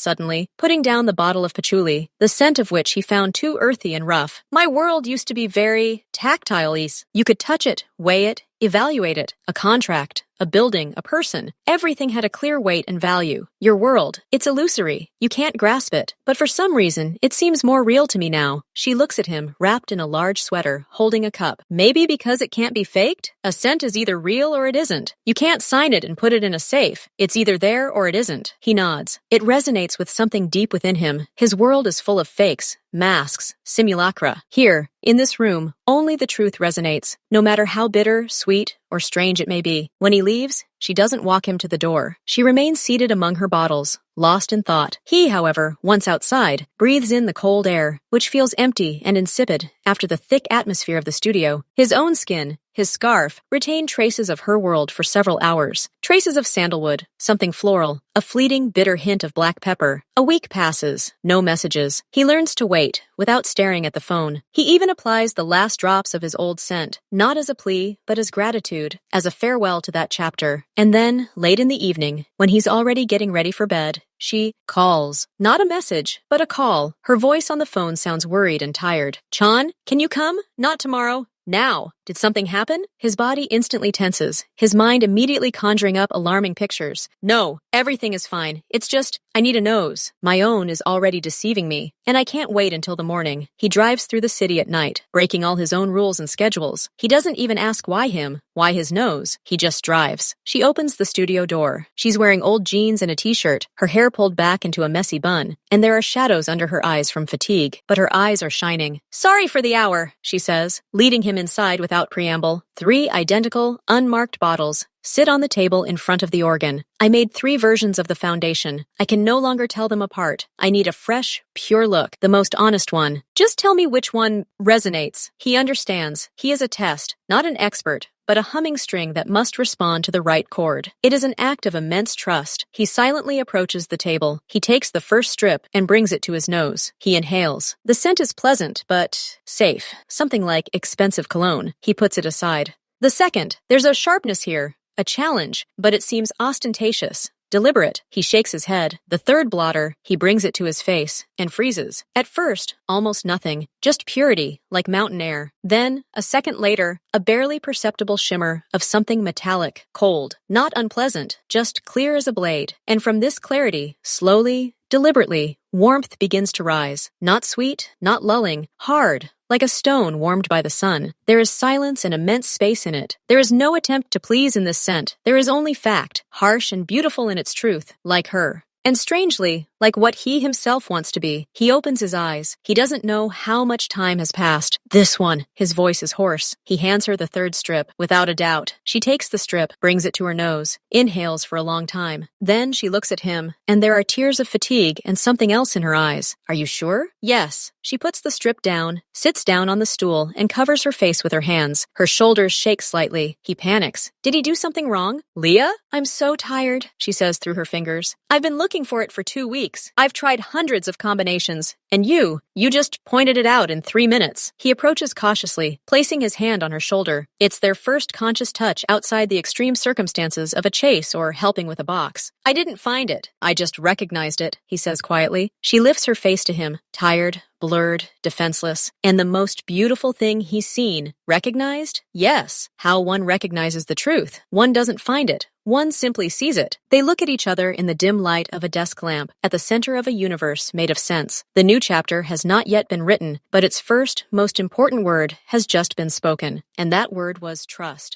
suddenly, putting down the bottle of patchouli, the scent of which he found too earthy and rough. My world used to be very tactile-y. You could touch it, weigh it, evaluate it, a contract, a building, a person. Everything had a clear weight and value. Your world, it's illusory. You can't grasp it. But for some reason, it seems more real to me now. She looks at him, wrapped in a large sweater, holding a cup. Maybe because it can't be faked? A scent is either real or it isn't. You can't sign it and put it in a safe. It's either there or it isn't. He nods. It resonates with something deep within him. His world is full of fakes, masks, simulacra. Here, in this room, only the truth resonates, no matter how bitter, sweet, or strange it may be. When he leaves, she doesn't walk him to the door. She remains seated among her bottles, lost in thought. He, however, once outside, breathes in the cold air, which feels empty and insipid after the thick atmosphere of the studio. His own skin, his scarf, retain traces of her world for several hours. Traces of sandalwood, something floral, a fleeting, bitter hint of black pepper. A week passes, no messages. He learns to wait, without staring at the phone. He even applies the last drops of his old scent, not as a plea, but as gratitude, as a farewell to that chapter. And then, late in the evening, when he's already getting ready for bed, she calls. Not a message, but a call. Her voice on the phone sounds worried and tired. Chan, can you come? Not tomorrow. Now. Did something happen? His body instantly tenses, his mind immediately conjuring up alarming pictures. No, everything is fine. It's just, I need a nose. My own is already deceiving me, and I can't wait until the morning. He drives through the city at night, breaking all his own rules and schedules. He doesn't even ask why him, why his nose. He just drives. She opens the studio door. She's wearing old jeans and a t-shirt, her hair pulled back into a messy bun, and there are shadows under her eyes from fatigue, but her eyes are shining. Sorry for the hour, she says, leading him inside without preamble. 3 identical, unmarked bottles sit on the table in front of the organ. I made 3 versions of the foundation. I can no longer tell them apart. I need a fresh, pure look, the most honest one. Just tell me which one resonates. He understands. He is a test, not an expert, but a humming string that must respond to the right chord. It is an act of immense trust. He silently approaches the table. He takes the first strip and brings it to his nose. He inhales. The scent is pleasant, but safe. Something like expensive cologne. He puts it aside. The second, there's a sharpness here. A challenge, but it seems ostentatious, deliberate. He shakes his head. The third blotter, he brings it to his face and freezes. At first, almost nothing, just purity, like mountain air. Then, a second later, a barely perceptible shimmer of something metallic, cold, not unpleasant, just clear as a blade. And from this clarity, slowly, deliberately, warmth begins to rise. Not sweet, not lulling, hard, like a stone warmed by the sun. There is silence and immense space in it. There is no attempt to please in this scent. There is only fact, harsh and beautiful in its truth, like her. And strangely, like what he himself wants to be, he opens his eyes. He doesn't know how much time has passed. This one. His voice is hoarse. He hands her the third strip, without a doubt. She takes the strip, brings it to her nose, inhales for a long time. Then she looks at him, and there are tears of fatigue and something else in her eyes. Are you sure? Yes. She puts the strip down, sits down on the stool, and covers her face with her hands. Her shoulders shake slightly. He panics. Did he do something wrong? Leah? I'm so tired, she says through her fingers. I've been looking for it for 2 weeks. mistakes. I've tried hundreds of combinations, and you just pointed it out in 3 minutes. He approaches cautiously, placing his hand on her shoulder. It's their first conscious touch outside the extreme circumstances of a chase or helping with a box. I didn't find it. I just recognized it, he says quietly. She lifts her face to him, tired, blurred, defenseless, and the most beautiful thing he's seen. Recognized? Yes. How one recognizes the truth. One doesn't find it. One simply sees it. They look at each other in the dim light of a desk lamp at the center of a universe made of sense. The new chapter has not yet been written, but its first, most important word has just been spoken, and that word was trust.